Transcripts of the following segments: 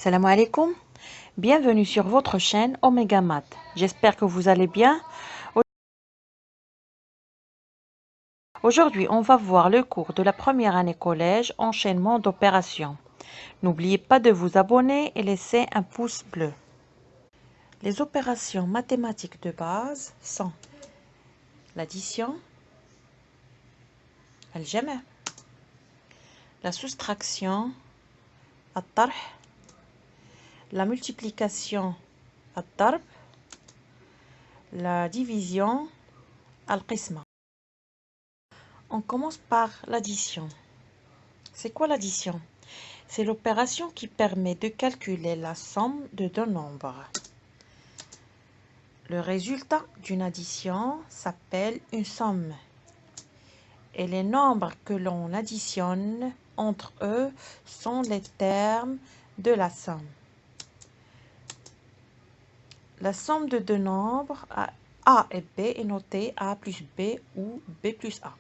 Salam alaikum, bienvenue sur votre chaîne Omega Math. J'espère que vous allez bien. Aujourd'hui, on va voir le cours de la première année collège, enchaînement d'opérations. N'oubliez pas de vous abonner et laisser un pouce bleu. Les opérations mathématiques de base sont l'addition, al-jama', la soustraction, al-tarh, la multiplication, al-darb, la division, al-qisma. On commence par l'addition. C'est quoi l'addition? C'est l'opération qui permet de calculer la somme de deux nombres. Le résultat d'une addition s'appelle une somme. Et les nombres que l'on additionne entre eux sont les termes de la somme. La somme de deux nombres A et B est notée A plus B ou B plus A.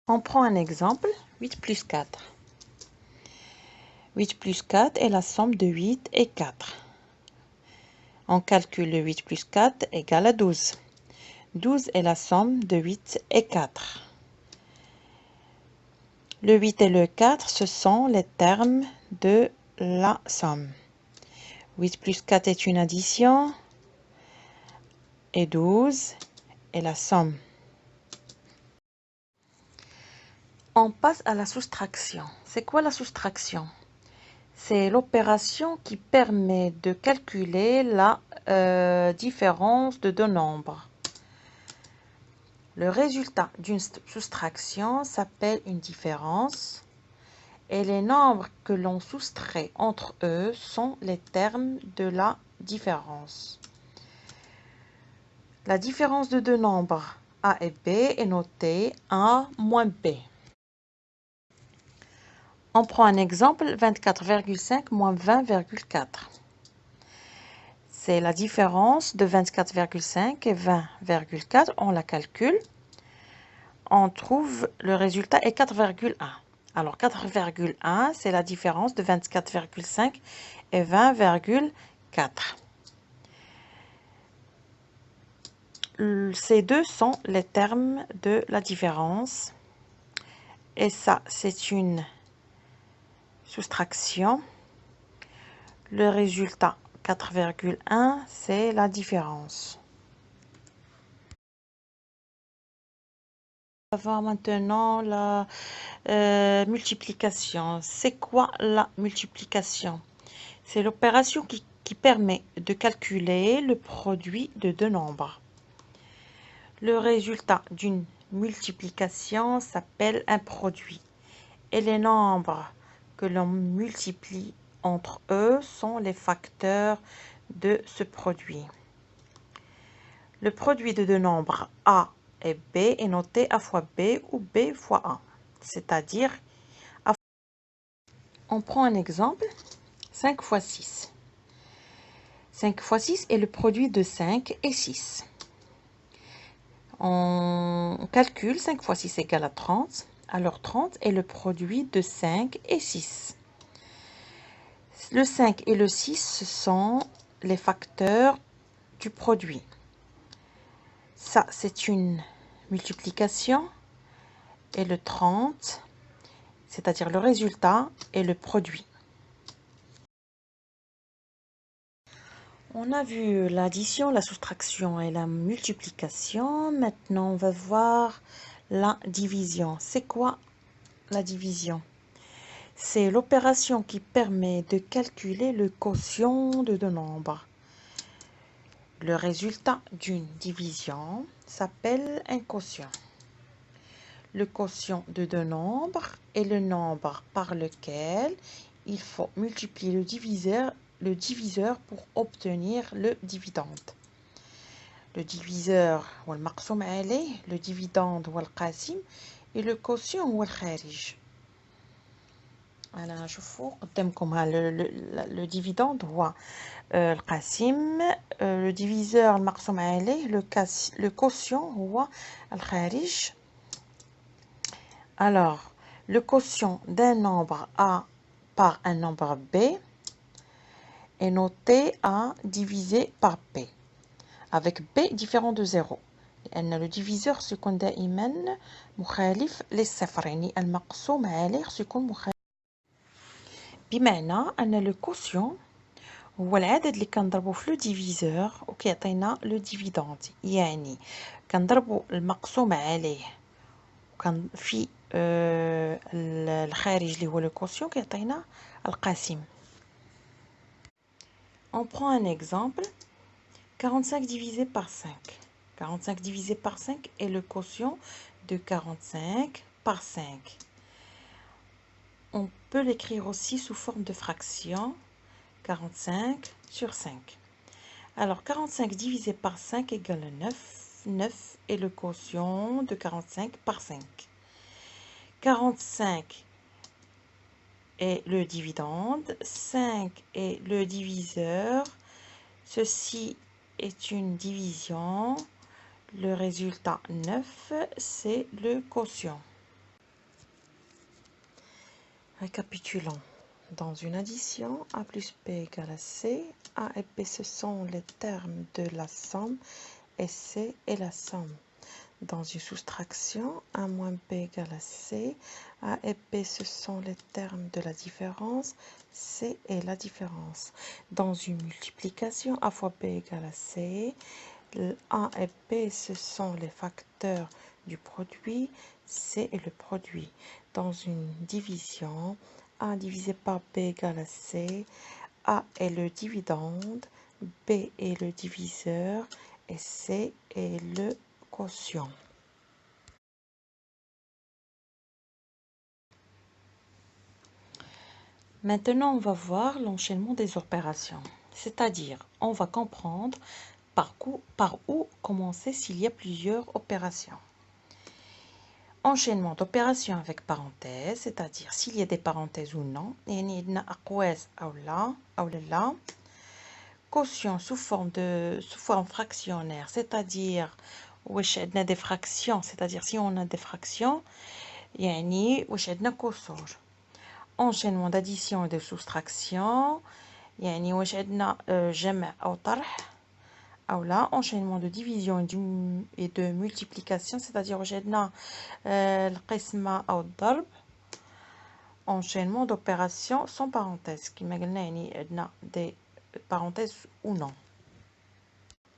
On prend un exemple, 8 plus 4. 8 plus 4 est la somme de 8 et 4. On calcule 8 plus 4 égale à 12. 12 est la somme de 8 et 4. Le 8 et le 4, ce sont les termes de la somme. 8 plus 4 est une addition et 12 est la somme. On passe à la soustraction. C'est quoi la soustraction? C'est l'opération qui permet de calculer la différence de deux nombres. Le résultat d'une soustraction s'appelle une différence et les nombres que l'on soustrait entre eux sont les termes de la différence. La différence de deux nombres A et B est notée A moins B. On prend un exemple, 24,5 moins 20,4. C'est la différence de 24,5 et 20,4. On la calcule. On trouve le résultat est 4,1. Alors 4,1, c'est la différence de 24,5 et 20,4. Ces deux sont les termes de la différence. Et ça, c'est une soustraction. Le résultat 4,1, c'est la différence. On va voir maintenant la multiplication. C'est quoi la multiplication? C'est l'opération qui permet de calculer le produit de deux nombres. Le résultat d'une multiplication s'appelle un produit. Et les nombres que l'on multiplie entre eux sont les facteurs de ce produit. Le produit de deux nombres A et B est noté A fois B ou B fois A, c'est-à-dire A. On prend un exemple, 5 fois 6. 5 fois 6 est le produit de 5 et 6. On calcule 5 fois 6 égale à 30. Alors 30 est le produit de 5 et 6. Le 5 et le 6 sont les facteurs du produit. Ça, c'est une multiplication. Et le 30, c'est-à-dire le résultat, est le produit. On a vu l'addition, la soustraction et la multiplication. Maintenant, on va voir la division. C'est quoi la division? C'est l'opération qui permet de calculer le quotient de deux nombres. Le résultat d'une division s'appelle un quotient. Le quotient de deux nombres est le nombre par lequel il faut multiplier le diviseur pour obtenir le dividende. Le diviseur هو المقسوم عليه, le dividende هو القاسم et le quotient هو الخارج. أنا شوفوا قدامكم le dividende هو القاسم, le diviseur المقسوم عليه, le quotient هو الخارج. Alors, le quotient d'un nombre A par un nombre B est noté à diviser par B, avec B différent de 0. لأن le diviseur سيكون دائما مخالف للصفر، يعني المقسوم عليه سيكون مخالف. بمعنى أن لو كوسيون هو العدد اللي كنضربو في لو ديفيزور وكيعطينا لو ديفيدوند، يعني كنضربو المقسوم عليه وكان في الخارج اللي هو لو كوسيون كيعطينا القاسم. On prend un exemple, 45 divisé par 5. 45 divisé par 5 est le quotient de 45 par 5. On peut l'écrire aussi sous forme de fraction, 45 sur 5. Alors 45 divisé par 5 égale 9. 9 est le quotient de 45 par 5. 45 est le dividende, 5 est le diviseur. Ceci est une division. Le résultat 9, c'est le quotient. Récapitulons. Dans une addition, A plus B égale à C, A et B ce sont les termes de la somme et C est la somme. Dans une soustraction, A moins B égale à C, A et B ce sont les termes de la différence, C est la différence. Dans une multiplication, A fois B égale à C, A et B ce sont les facteurs du produit, C est le produit. Dans une division, A divisé par B égale à C, A est le dividende, B est le diviseur et C est le quotient. Maintenant, on va voir l'enchaînement des opérations, c'est-à-dire on va comprendre par où commencer s'il y a plusieurs opérations. Enchaînement d'opérations avec parenthèses, c'est-à-dire s'il y a des parenthèses ou non. يعني عندنا أقواس أو لا. Quotient sous forme fractionnaire, c'est-à-dire واش عندنا des fractions, c'est-à-dire si on a des fractions يعني واش عندنا كسور. Enchaînement d'addition et de soustraction يعني واش عندنا جمع أو طرح أو لا. Enchaînement de division et de multiplication, c'est-à-dire واش عندنا القسمة أو الضرب. Enchaînement d'opérations sans parenthèse كما قلنا يعني عندنا des parenthèses ou non.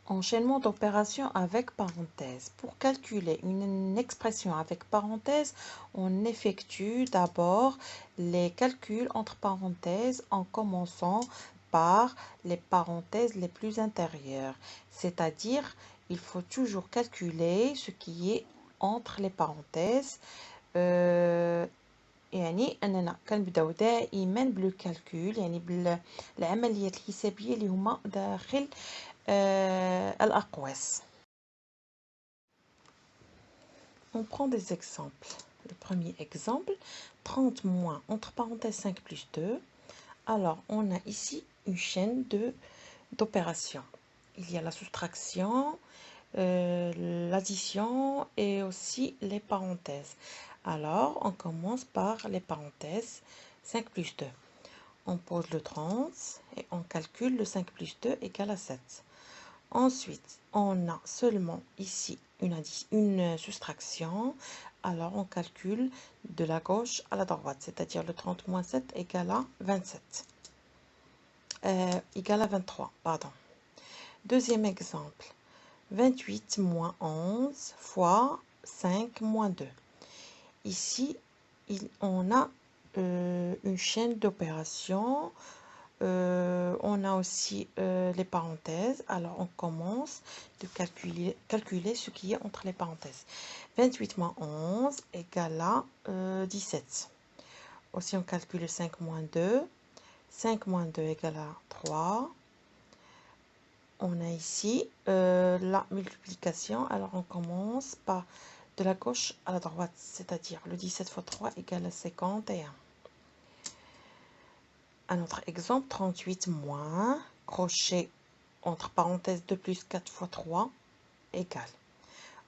Enchaînement d'opérations avec parenthèse. Pour calculer une expression avec parenthèse, on effectue d'abord les calculs entre parenthèses en commençant par les parenthèses les plus intérieures. C'est-à-dire, il faut toujours calculer ce qui est entre les parenthèses. يعني أننا كنبداو دائما بالكالكول يعني بالعمليات الحسابية اللي هما داخل الأقواس. On prend des exemples. Le premier exemple, 30 moins entre parenthèses 5 plus 2. Alors, on a ici une chaîne d'opérations. Il y a la soustraction, l'addition et aussi les parenthèses. Alors, on commence par les parenthèses 5 plus 2. On pose le 30 et on calcule le 5 plus 2 égale à 7. Ensuite, on a seulement ici une soustraction. Alors, on calcule de la gauche à la droite, c'est-à-dire le 30 moins 7 égale à 27. Égale à 23, pardon. Deuxième exemple, 28 moins 11 fois 5 moins 2. Ici, on a une chaîne d'opérations. On a aussi les parenthèses. Alors, on commence de calculer ce qui est entre les parenthèses. 28 moins 11 égale à 17. Aussi, on calcule 5 moins 2. 5 moins 2 égale à 3. On a ici la multiplication. Alors, on commence par de la gauche à la droite, c'est-à-dire le 17 fois 3 égale à 51. Un autre exemple, 38 moins, crochet entre parenthèses 2 plus 4 fois 3 égale.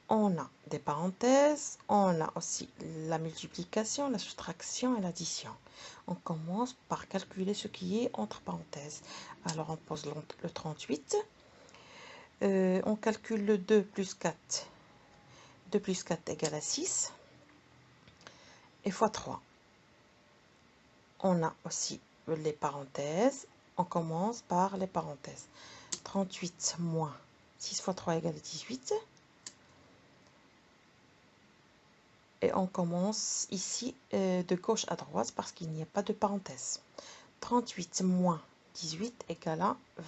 on a des parenthèses, on a aussi la multiplication, la soustraction et l'addition. On commence par calculer ce qui est entre parenthèses. Alors on pose le 38, on calcule le 2 plus 4. 2 plus 4 égale à 6, et fois 3. On a aussi les parenthèses, on commence par les parenthèses. 38 moins 6 fois 3 égale 18. Et on commence ici de gauche à droite parce qu'il n'y a pas de parenthèse. 38 moins 18 égale à 20.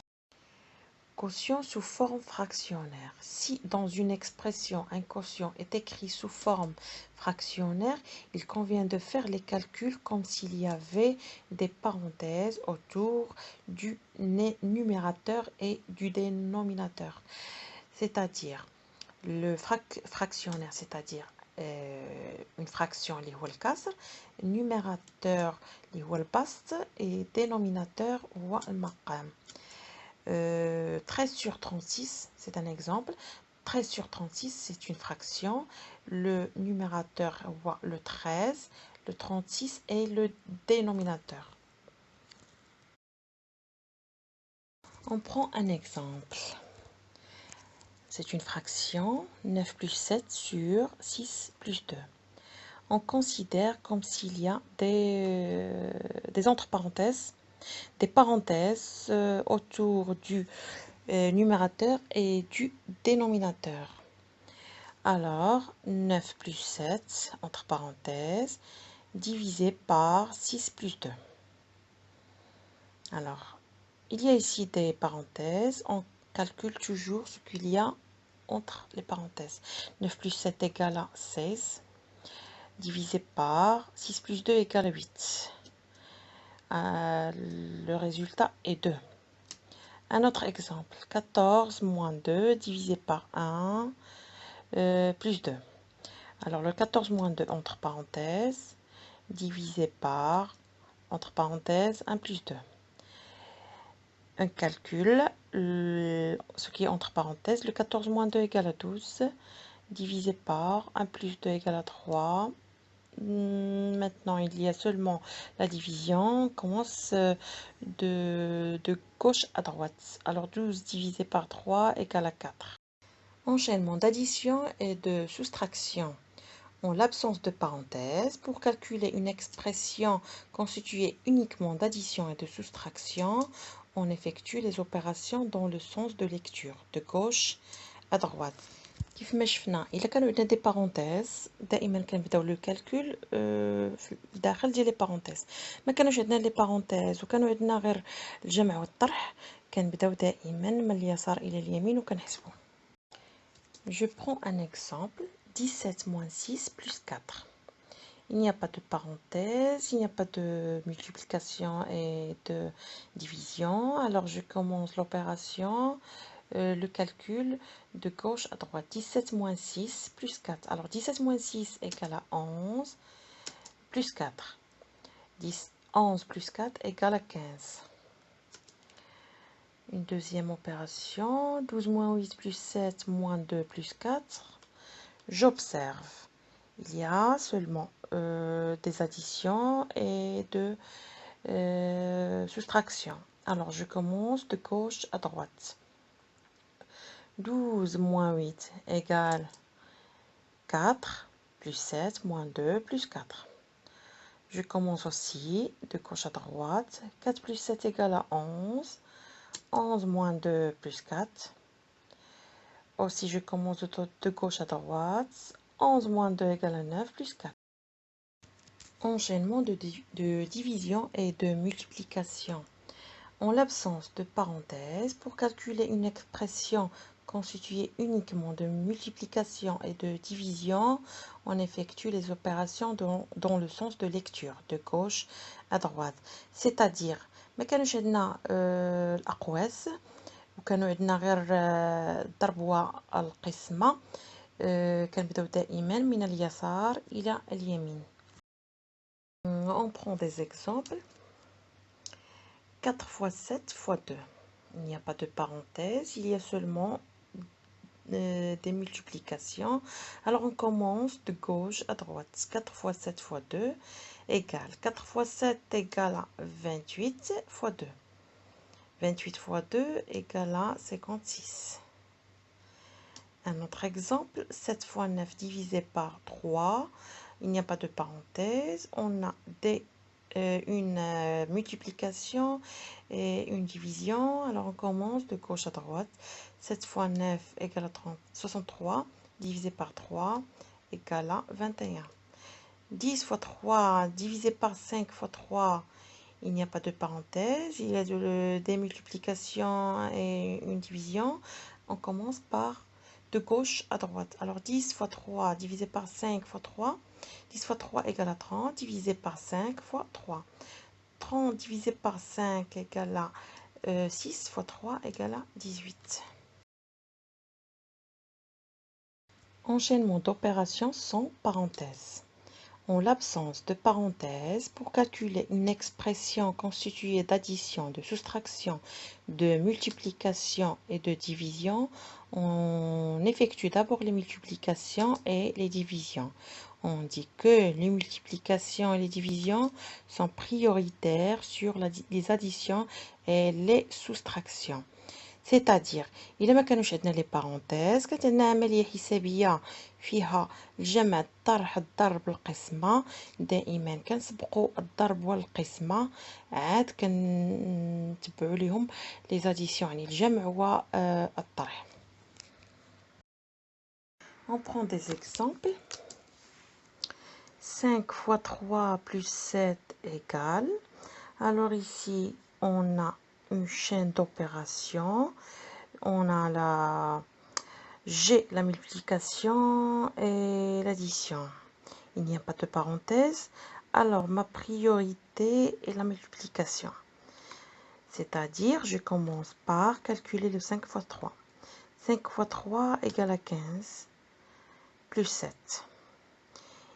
Quotient sous forme fractionnaire. Si dans une expression un quotient est écrit sous forme fractionnaire, il convient de faire les calculs comme s'il y avait des parenthèses autour du numérateur et du dénominateur. C'est-à-dire le fractionnaire, c'est-à-dire une fraction اللي هو الكسر, numérateur اللي هو البسط et dénominateur هو المقام. 13 sur 36, c'est un exemple. 13 sur 36, c'est une fraction. Le numérateur voit le 13, le 36 est le dénominateur. On prend un exemple. C'est une fraction, 9 plus 7 sur 6 plus 2. On considère comme s'il y a des entre parenthèses, des parenthèses autour du numérateur et du dénominateur. Alors, 9 plus 7, entre parenthèses, divisé par 6 plus 2. Alors, il y a ici des parenthèses. On calcule toujours ce qu'il y a entre les parenthèses. 9 plus 7 égale à 16, divisé par 6 plus 2 égale à 8. Le résultat est 2. Un autre exemple, 14 moins 2 divisé par 1 plus 2. Alors le 14 moins 2 entre parenthèses divisé par, entre parenthèses, 1 plus 2. Un calcul, ce qui est entre parenthèses, le 14 moins 2 égale à 12 divisé par 1 plus 2 égale à 3. Maintenant, il y a seulement la division. On commence de gauche à droite. Alors, 12 divisé par 3 égale à 4. Enchaînement d'addition et de soustraction. En l'absence de parenthèses, pour calculer une expression constituée uniquement d'addition et de soustraction, on effectue les opérations dans le sens de lecture, de gauche à droite. كيف ما شفنا الا كانوا عندنا دي بارونتيز دائما كنبداو لو كالكول داخل ديال لي بارونتيز. ما كانوش عندنا لي بارونتيز وكانوا عندنا غير الجمع والطرح، كنبداو دائما من اليسار الى اليمين وكنحسبوا. Je prends un exemple, 17 moins 6 plus 4. Il n'y a pas de parenthèse, il n'y a pas de multiplication et de division. Alors je commence l'opération, le calcul de gauche à droite. 17 moins 6 plus 4. Alors 17 moins 6 égale à 11 plus 4. 11 plus 4 égale à 15. Une deuxième opération, 12 moins 8 plus 7 moins 2 plus 4. J'observe. Il y a seulement des additions et de soustraction. Alors je commence de gauche à droite. 12 moins 8 égale 4 plus 7 moins 2 plus 4. Je commence aussi de gauche à droite. 4 plus 7 égale à 11. 11 moins 2 plus 4. Aussi je commence de gauche à droite. 11 moins 2 égale à 9 plus 4. Enchaînement de division et de multiplication. En l'absence de parenthèses, pour calculer une expression constituée uniquement de multiplication et de division, on effectue les opérations dans le sens de lecture, de gauche à droite. C'est-à-dire, ما كانوش عندنا الأقواس وكانوا عندنا غير الضرب والقسمة، كنبداو دائما من اليسار إلى اليمين. On prend des exemples. 4 fois 7 fois 2. Il n'y a pas de parenthèse, il y a seulement des multiplications. Alors, on commence de gauche à droite. 4 fois 7 fois 2 égale 4 fois 7 égale à 28 fois 2. 28 fois 2 égale à 56. Un autre exemple, 7 fois 9 divisé par 3. Il n'y a pas de parenthèse. On a une multiplication et une division. Alors, on commence de gauche à droite. 7 fois 9 égale à 63. Divisé par 3 égale à 21. 10 fois 3 divisé par 5 fois 3. Il n'y a pas de parenthèse. Il y a des multiplications et une division. On commence par de gauche à droite. Alors 10 fois 3 divisé par 5 fois 3. 10 fois 3 égale à 30, divisé par 5 fois 3. 30 divisé par 5 égale à 6 fois 3 égale à 18. Enchaînement d'opérations sans parenthèse. En l'absence de parenthèse, pour calculer une expression constituée d'addition, de soustraction, de multiplication et de division, on effectue d'abord les multiplications et les divisions. On dit que les multiplications et les divisions sont prioritaires sur les additions et les soustractions. C'est-à-dire إلا ما كانوش عندنا لي بارونتيز كانت عندنا عملية حسابية فيها الجمع الطرح الضرب القسمة، دائما كنسبقوا الضرب والقسمة عاد كنتبعوا ليهم لي زاديسيون يعني الجمع والطرح. On prend des exemples. 5 fois 3 plus 7 égale. Alors ici on a une chaîne d'opérations. On a j'ai la multiplication et l'addition. Il n'y a pas de parenthèse. Alors, ma priorité est la multiplication. C'est-à-dire, je commence par calculer le 5 fois 3. 5 fois 3 égale à 15, plus 7.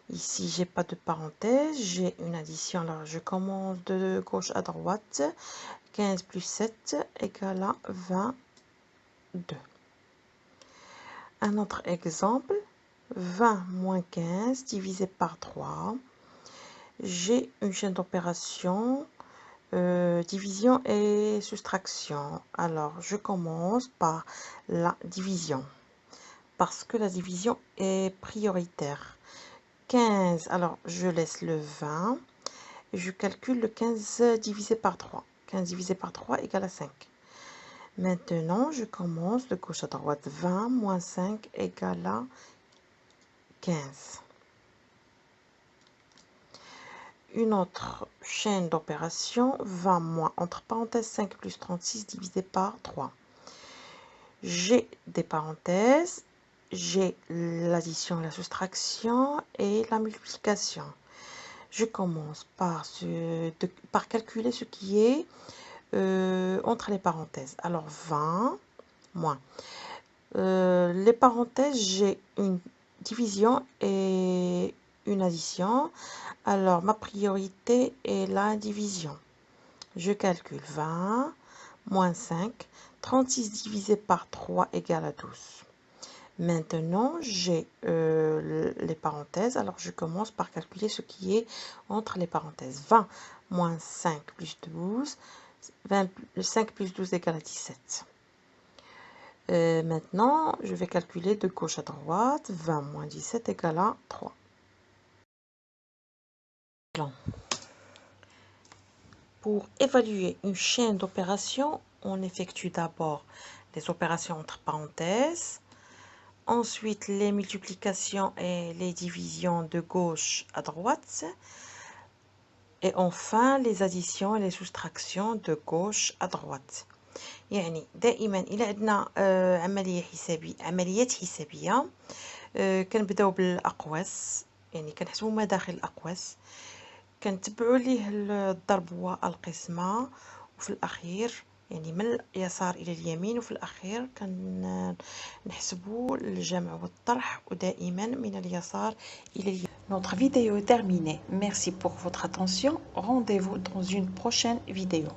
Ici, j'ai pas de parenthèse, j'ai une addition. Alors, je commence de gauche à droite. 15 plus 7 égale à 22. Un autre exemple, 20 moins 15 divisé par 3. J'ai une chaîne d'opérations, division et soustraction. Alors, je commence par la division, parce que la division est prioritaire. 15, alors je laisse le 20, et je calcule le 15 divisé par 3. 15 divisé par 3 égale à 5. Maintenant, je commence de gauche à droite. 20 moins 5 égale à 15. Une autre chaîne d'opérations, 20 moins, entre parenthèses, 5 plus 36 divisé par 3. J'ai des parenthèses, j'ai l'addition, la soustraction et la multiplication. Je commence par calculer ce qui est entre les parenthèses. Alors 20 moins. Les parenthèses, j'ai une division et une addition. Alors, ma priorité est la division. Je calcule 20 moins 5. 36 divisé par 3 égale à 12. Maintenant, j'ai les parenthèses. Alors, je commence par calculer ce qui est entre les parenthèses. 20 moins 5 plus 12. 5 plus 12 égale à 17. Maintenant, je vais calculer de gauche à droite. 20 moins 17 égale à 3. Pour évaluer une chaîne d'opérations, on effectue d'abord les opérations entre parenthèses, ensuite les multiplications et les divisions de gauche à droite, et enfin les additions et les soustractions de gauche à droite. يعني دائما إلى عندنا عمليات حسابية كنبداو بالأقواس، يعني كنحسبوا مداخل الأقواس، كنتبعوا ليه الضرب والقسمة، وفي الأخير يعني من اليسار إلى اليمين، وفي الأخير كنحسبوا الجمع والطرح، ودائما من اليسار إلى اليمين. Notre vidéo est terminée. Merci pour votre attention. Rendez-vous dans une prochaine vidéo.